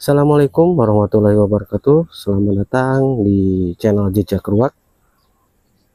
Assalamualaikum warahmatullahi wabarakatuh. Selamat datang di channel Jejak Ruak.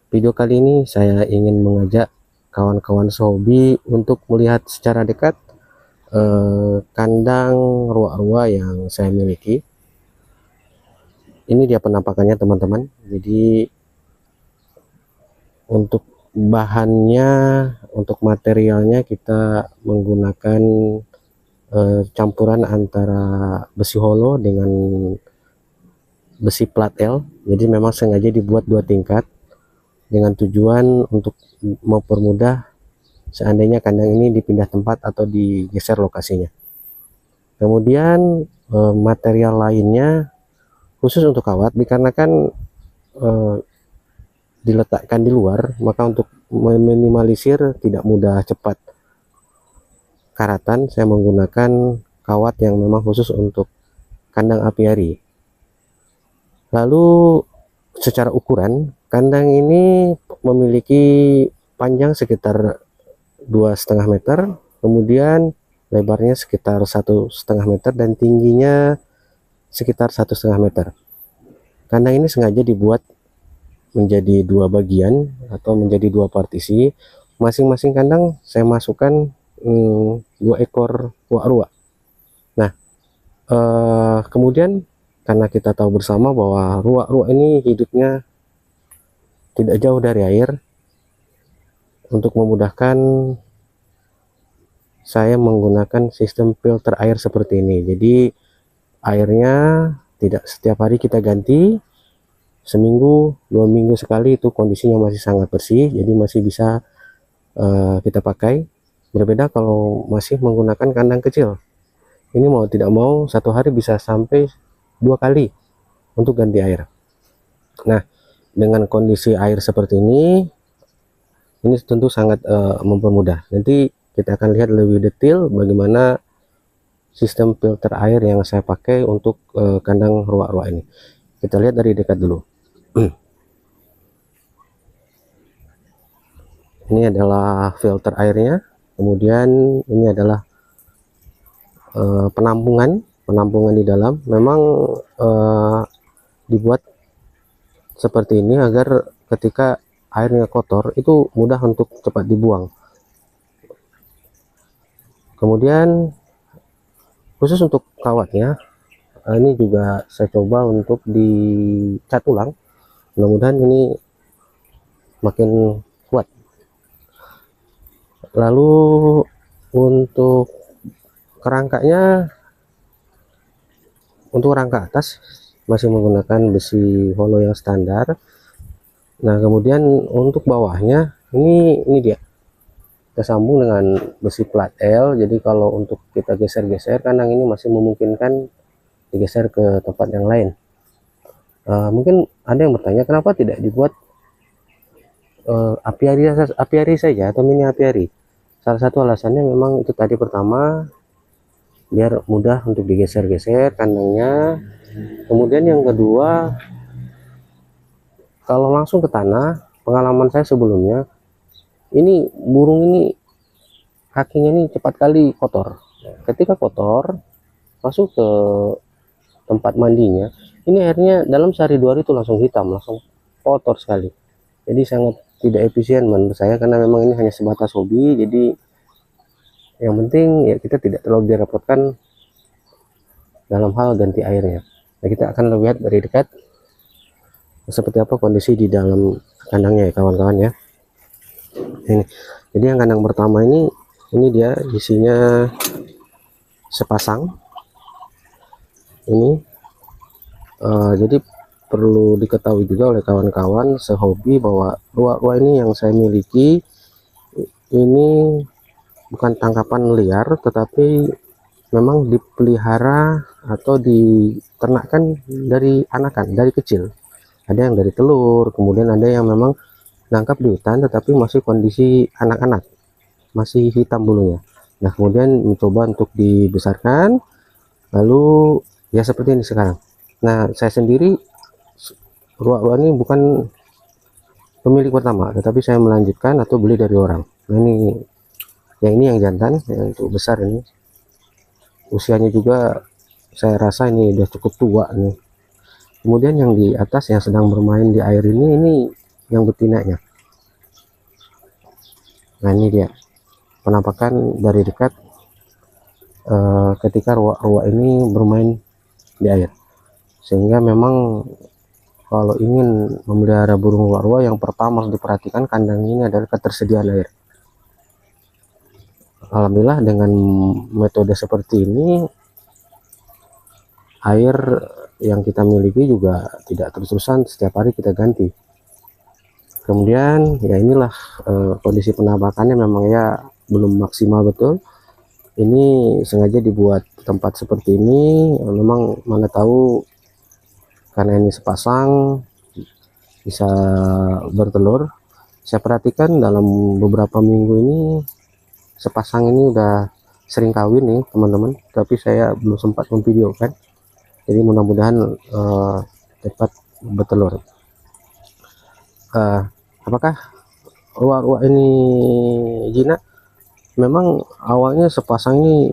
Video kali ini saya ingin mengajak kawan-kawan sehobi untuk melihat secara dekat kandang ruak-ruak yang saya miliki. Ini dia penampakannya teman-teman. Jadi untuk bahannya, untuk materialnya kita menggunakan campuran antara besi holo dengan besi plat L. Jadi memang sengaja dibuat dua tingkat dengan tujuan untuk mempermudah seandainya kandang ini dipindah tempat atau digeser lokasinya. Kemudian material lainnya khusus untuk kawat, dikarenakan diletakkan di luar, maka untuk meminimalisir tidak mudah cepat karatan, saya menggunakan kawat yang memang khusus untuk kandang apiari. Lalu secara ukuran, kandang ini memiliki panjang sekitar 2,5 meter, kemudian lebarnya sekitar 1,5 meter, dan tingginya sekitar 1,5 meter. Kandang ini sengaja dibuat menjadi dua bagian atau menjadi dua partisi. Masing-masing kandang saya masukkan 2 ekor ruak-ruak. Nah, kemudian karena kita tahu bersama bahwa ruak-ruak ini hidupnya tidak jauh dari air, untuk memudahkan saya menggunakan sistem filter air seperti ini. Jadi airnya tidak setiap hari kita ganti, seminggu 2 minggu sekali, itu kondisinya masih sangat bersih, jadi masih bisa kita pakai. Berbeda kalau masih menggunakan kandang kecil, ini mau tidak mau satu hari bisa sampai 2 kali untuk ganti air. Nah, dengan kondisi air seperti ini tentu sangat mempermudah. Nanti kita akan lihat lebih detail bagaimana sistem filter air yang saya pakai untuk kandang ruak-ruak ini. Kita lihat dari dekat dulu. Ini adalah filter airnya, kemudian ini adalah penampungan di dalam. Memang dibuat seperti ini agar ketika airnya kotor itu mudah untuk cepat dibuang. Kemudian khusus untuk kawatnya, ini juga saya coba untuk dicat ulang, mudah-mudahan ini makin kuat. Lalu untuk kerangkanya, untuk rangka atas masih menggunakan besi holo yang standar. Nah, kemudian untuk bawahnya ini dia kita sambung dengan besi plat L. Jadi kalau untuk kita geser-geser, kandang ini masih memungkinkan digeser ke tempat yang lain. Mungkin ada yang bertanya kenapa tidak dibuat apiari saja atau mini apiari. Salah satu alasannya memang itu tadi, pertama biar mudah untuk digeser-geser kandangnya. Kemudian yang kedua, kalau langsung ke tanah, pengalaman saya sebelumnya, ini burung ini kakinya ini cepat kali kotor. Ketika kotor masuk ke tempat mandinya, ini airnya dalam sehari 2 hari itu langsung hitam, langsung kotor sekali. Jadi sangat tidak efisien menurut saya, karena memang ini hanya sebatas hobi. Jadi yang penting ya kita tidak terlalu direpotkan dalam hal ganti airnya. Nah, kita akan lihat dari dekat seperti apa kondisi di dalam kandangnya ya kawan-kawan ya. Ini jadi yang kandang pertama ini dia isinya sepasang ini. Jadi perlu diketahui juga oleh kawan-kawan sehobi bahwa ruak-ruak ini yang saya miliki ini bukan tangkapan liar, tetapi memang dipelihara atau diternakkan dari anakan, dari kecil. Ada yang dari telur, kemudian ada yang memang nangkap di hutan tetapi masih kondisi anak-anak, masih hitam bulunya. Nah, kemudian mencoba untuk dibesarkan, lalu ya seperti ini sekarang. Nah, saya sendiri ruak-ruak ini bukan pemilik pertama, tetapi saya melanjutkan atau beli dari orang. Nah, ini yang jantan, yang untuk besar ini usianya juga saya rasa ini udah cukup tua nih. Kemudian yang di atas yang sedang bermain di air ini yang betinanya. Nah ini dia penampakan dari dekat ketika ruak-ruak ini bermain di air, sehingga memang kalau ingin memelihara burung ruak-ruak yang pertama harus diperhatikan kandang ini adalah ketersediaan air. Alhamdulillah dengan metode seperti ini air yang kita miliki juga tidak terus-terusan setiap hari kita ganti. Kemudian ya inilah kondisi penampakannya memang ya belum maksimal betul. Ini sengaja dibuat tempat seperti ini, memang mana tahu karena ini sepasang bisa bertelur. Saya perhatikan dalam beberapa minggu ini sepasang ini udah sering kawin nih teman-teman, tapi saya belum sempat memvideokan. Jadi mudah-mudahan cepat bertelur. Apakah ruak-ruak ini jinak? Memang awalnya sepasang ini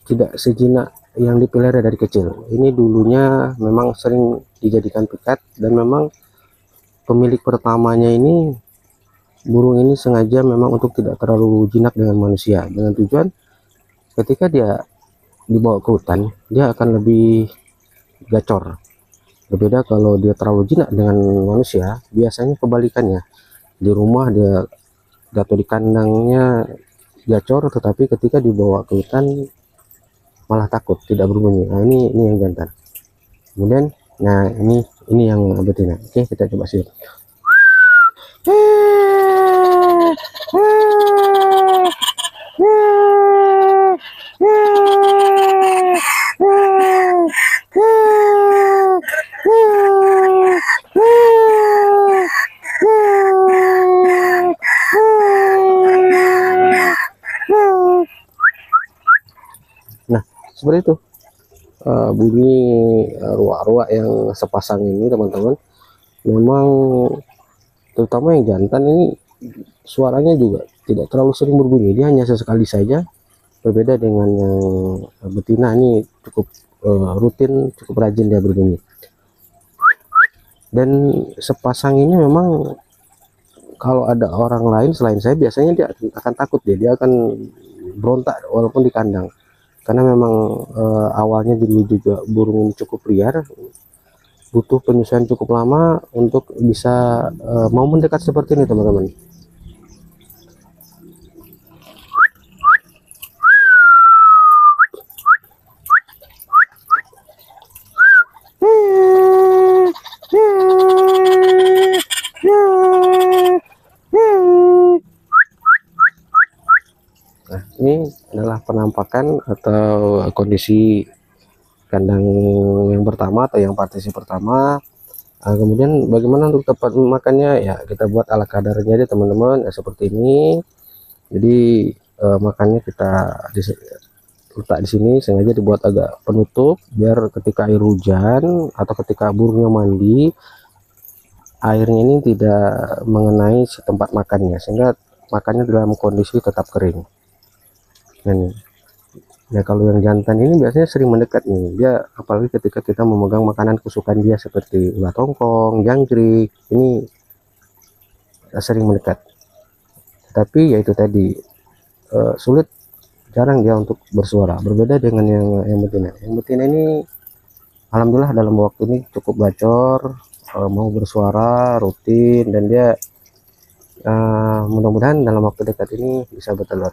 tidak sejinak yang dipelihara dari kecil. Ini dulunya memang sering dijadikan pikat, dan memang pemilik pertamanya ini burung ini sengaja memang untuk tidak terlalu jinak dengan manusia, dengan tujuan ketika dia dibawa ke hutan dia akan lebih gacor. Berbeda kalau dia terlalu jinak dengan manusia, biasanya kebalikannya. Di rumah dia atau di kandangnya gacor, tetapi ketika dibawa ke hutan malah takut, tidak berbunyi. Nah ini yang jantan. Kemudian nah ini yang betina. Oke, kita coba siap. Nah seperti itu bunyi ruak-ruak yang sepasang ini teman-teman. Memang terutama yang jantan ini suaranya juga tidak terlalu sering berbunyi, dia hanya sesekali saja. Berbeda dengan yang betina, ini cukup rutin, cukup rajin dia berbunyi. Dan sepasang ini memang kalau ada orang lain selain saya, biasanya dia akan takut, dia akan berontak walaupun di kandang, karena memang awalnya dulu juga burung cukup liar, butuh penyesuaian cukup lama untuk bisa mau mendekat seperti ini teman-teman. Nah ini adalah penampakan atau kondisi kandang yang pertama atau yang partisi pertama. Kemudian bagaimana untuk tempat makannya, ya kita buat ala kadarnya aja teman-teman, ya, seperti ini. Jadi makannya kita letak di sini, sengaja dibuat agak penutup biar ketika air hujan atau ketika burungnya mandi, airnya ini tidak mengenai tempat makannya, sehingga makannya dalam kondisi tetap kering. Dan ya kalau yang jantan ini biasanya sering mendekat nih dia, apalagi ketika kita memegang makanan kesukaan dia seperti ulat tongkong, jangkrik, ini sering mendekat. Tapi ya itu tadi sulit, jarang dia untuk bersuara. Berbeda dengan yang betina. Yang betina ini alhamdulillah dalam waktu ini cukup gacor, mau bersuara rutin, dan dia mudah-mudahan dalam waktu dekat ini bisa bertelur.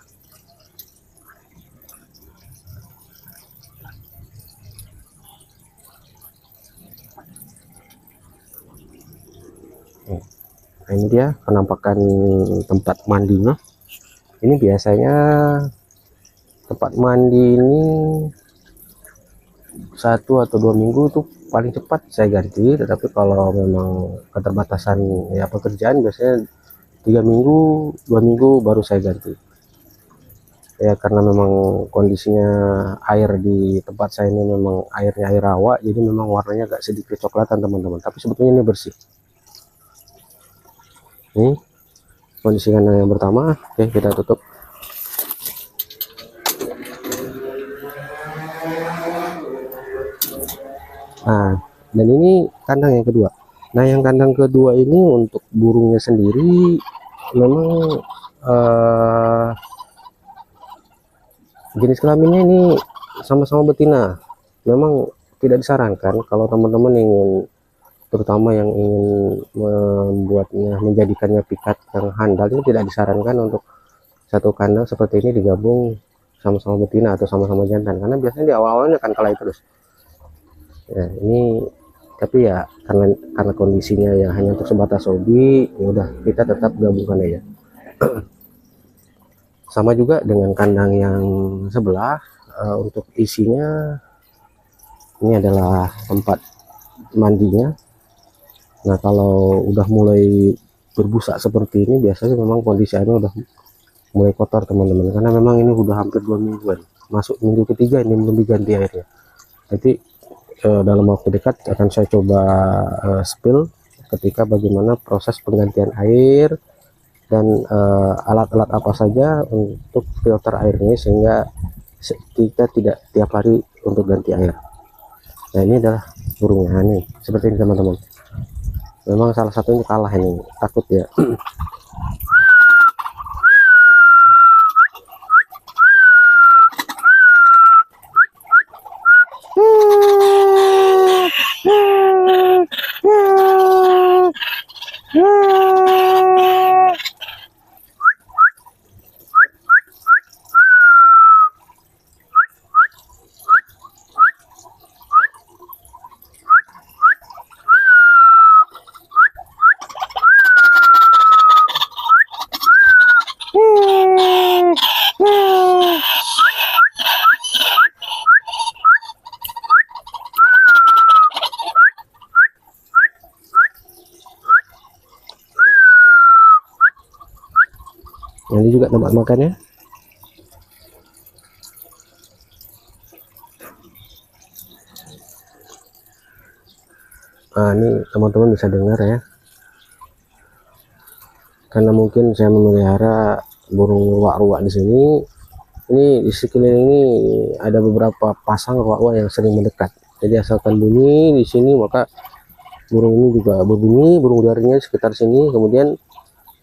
Nah ini dia penampakan tempat mandinya. Ini biasanya tempat mandi ini 1 atau 2 minggu tuh paling cepat saya ganti, tetapi kalau memang keterbatasan ya pekerjaan, biasanya 3 minggu 2 minggu baru saya ganti ya, karena memang kondisinya air di tempat saya ini memang airnya air rawa, jadi memang warnanya agak sedikit coklatan teman-teman, tapi sebetulnya ini bersih. Ini kondisi kandang yang pertama. Oke, kita tutup. Nah, dan ini kandang yang kedua. Nah, yang kandang kedua ini untuk burungnya sendiri memang jenis kelaminnya ini sama-sama betina. Memang tidak disarankan kalau teman-teman ingin, terutama yang ingin membuatnya, menjadikannya pikat yang handal, ini tidak disarankan untuk satu kandang seperti ini digabung sama-sama betina atau sama-sama jantan, karena biasanya di awal-awalnya akan kelahi terus. Ya, ini tapi ya karena kondisinya ya hanya untuk sebatas hobi, ya udah kita tetap gabungkan aja. Sama juga dengan kandang yang sebelah, untuk isinya ini adalah tempat mandinya. Nah, kalau udah mulai berbusa seperti ini biasanya memang kondisi airnya udah mulai kotor teman-teman, karena memang ini udah hampir 2 mingguan, masuk minggu ketiga ini belum diganti airnya. Jadi dalam waktu dekat akan saya coba spill ketika bagaimana proses penggantian air dan alat-alat apa saja untuk filter air ini, sehingga kita tidak tiap hari untuk ganti air. Nah, ini adalah burungnya nih, seperti ini teman-teman. Memang salah satunya kalah ini, takut ya. Ini juga tempat makannya. Nah, ini teman-teman bisa dengar ya, karena mungkin saya memelihara burung ruak-ruak di sini. Ini di sekeliling ini ada beberapa pasang ruak-ruak yang sering mendekat. Jadi asalkan bunyi di sini maka burung ini juga berbunyi, burung liarnya sekitar sini. Kemudian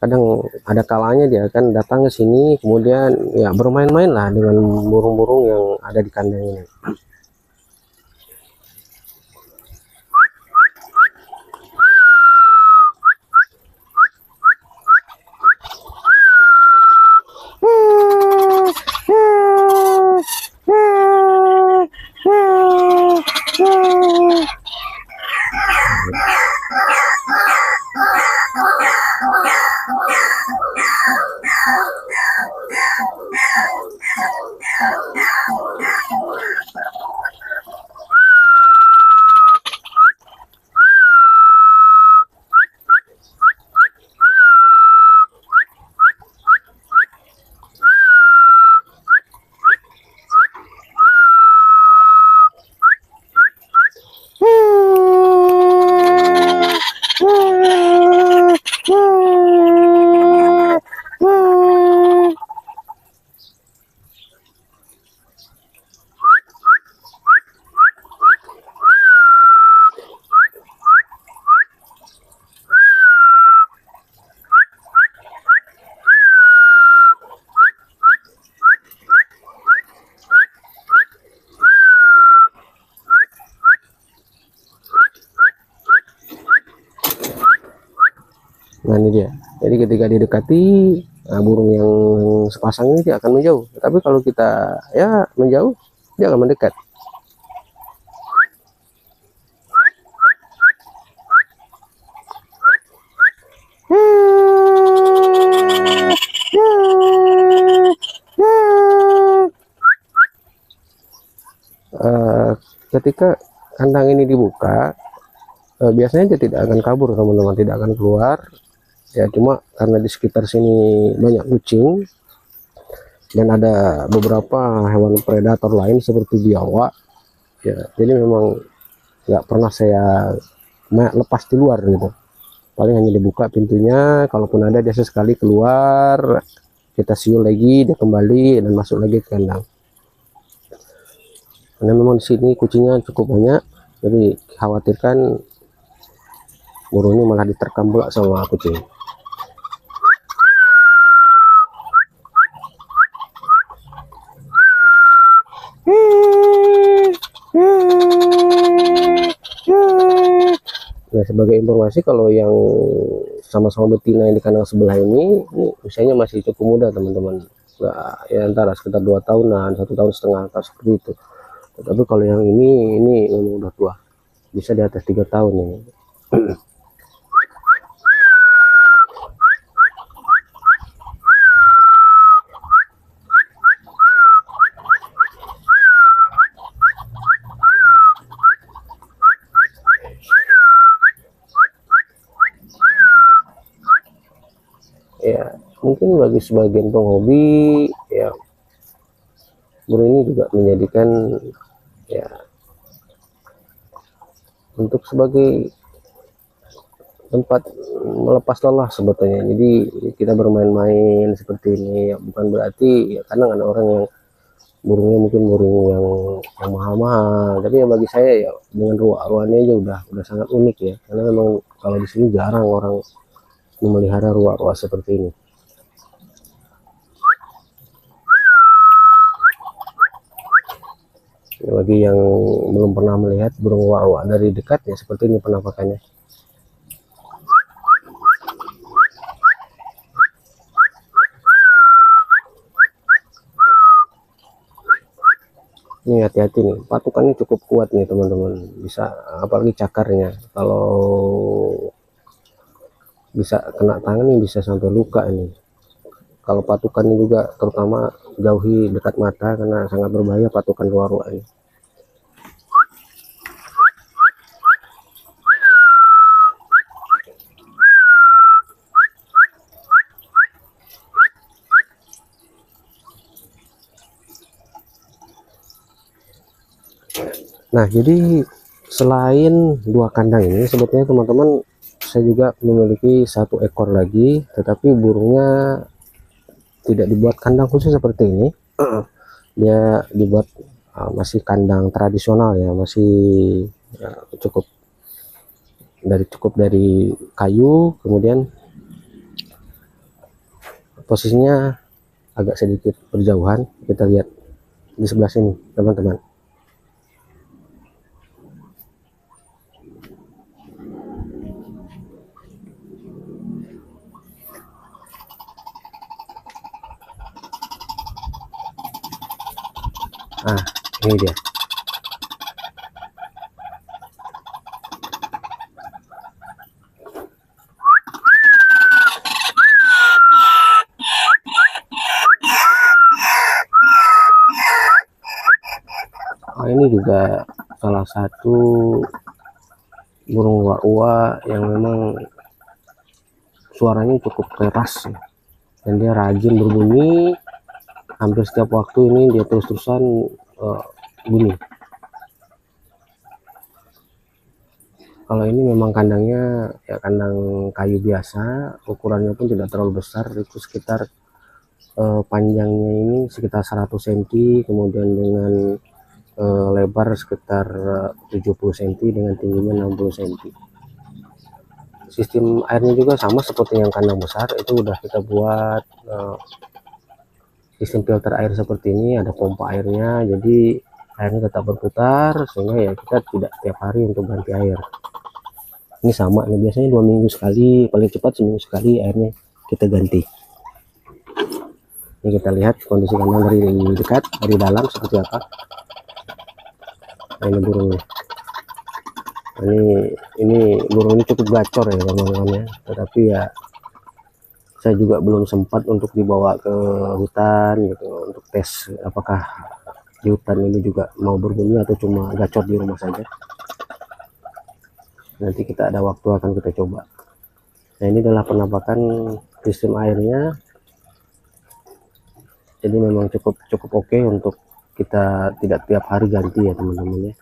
kadang ada kalanya dia akan datang ke sini, kemudian ya bermain-main lah dengan burung-burung yang ada di kandang ini. Nah, ini dia. Jadi ketika didekati, nah, burung yang sepasang ini dia akan menjauh. Tapi kalau kita ya menjauh, dia akan mendekat. Ketika kandang ini dibuka, biasanya dia tidak akan kabur teman-teman, tidak akan keluar. Ya cuma karena di sekitar sini banyak kucing dan ada beberapa hewan predator lain seperti biawak ya, jadi memang nggak pernah saya lepas di luar gitu. Paling hanya dibuka pintunya, kalaupun ada dia sesekali keluar, kita siul lagi, dia kembali dan masuk lagi ke kandang. karena memang di sini kucingnya cukup banyak, jadi khawatirkan burung ini malah diterkam pula sama kucing. Nah, sebagai informasi, kalau yang sama-sama betina yang di kandang sebelah ini usianya masih cukup muda teman-teman, ya antara sekitar 2 tahunan, 1,5 tahun atau seperti itu. Tetapi kalau yang ini memang udah tua, bisa di atas 3 tahun ini. Ya, mungkin bagi sebagian penghobi, ya burung ini juga menjadikan ya untuk sebagai tempat melepas lelah sebetulnya. Jadi kita bermain-main seperti ini ya, bukan berarti ya, kadang ada orang yang burungnya mungkin burung yang mahal-mahal, tapi ya bagi saya ya dengan ruak-ruannya aja udah sangat unik ya, karena memang kalau di sini jarang orang memelihara ruak-ruak seperti ini. Bagi yang belum pernah melihat burung ruak-ruak dari dekat, ya seperti ini penampakannya. Ini hati-hati nih, patukannya cukup kuat nih teman-teman, bisa apalagi cakarnya, kalau bisa kena tangan nih bisa sampai luka ini. Kalau patukannya juga terutama jauhi dekat mata, karena sangat berbahaya patukan ruak-ruak ini. Nah, jadi selain 2 kandang ini, sebetulnya teman-teman saya juga memiliki 1 ekor lagi, tetapi burungnya tidak dibuat kandang khusus seperti ini. Dia dibuat masih kandang tradisional ya, masih ya, cukup dari kayu, kemudian posisinya agak sedikit berjauhan. Kita lihat di sebelah sini teman-teman. Nah, ini dia. Nah, ini juga salah satu burung uak-uak yang memang suaranya cukup keras dan dia rajin berbunyi. Hampir setiap waktu ini dia terus-terusan bunyi. Kalau ini memang kandangnya ya kandang kayu biasa, ukurannya pun tidak terlalu besar, itu sekitar panjangnya ini sekitar 100 cm, kemudian dengan lebar sekitar 70 cm, dengan tingginya 60 cm. Sistem airnya juga sama seperti yang kandang besar, itu udah kita buat sistem filter air seperti ini, ada pompa airnya, jadi airnya tetap berputar sehingga ya kita tidak tiap hari untuk ganti air. Ini sama nih, biasanya 2 minggu sekali, paling cepat seminggu sekali airnya kita ganti. Ini kita lihat kondisi kandang dari dekat, dari dalam seperti apa. Nah, ini burungnya. Ini burung ini cukup gacor ya teman-teman ya, tetapi ya saya juga belum sempat untuk dibawa ke hutan gitu untuk tes apakah di hutan ini juga mau berbunyi atau cuma gacor di rumah saja. Nanti kita ada waktu akan kita coba. Nah, ini adalah penampakan sistem airnya, jadi memang cukup oke untuk kita tidak tiap hari ganti ya teman-teman ya.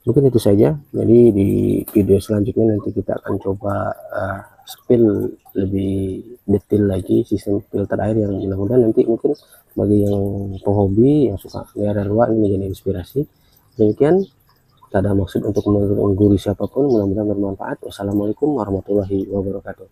Mungkin itu saja. Jadi di video selanjutnya nanti kita akan coba spill lebih detail lagi sistem filter air, yang mudah-mudahan nanti mungkin bagi yang penghobi yang suka melihara luwak ini menjadi inspirasi. Demikian, tak ada maksud untuk menggurui siapapun, mudah-mudahan bermanfaat. Wassalamualaikum warahmatullahi wabarakatuh.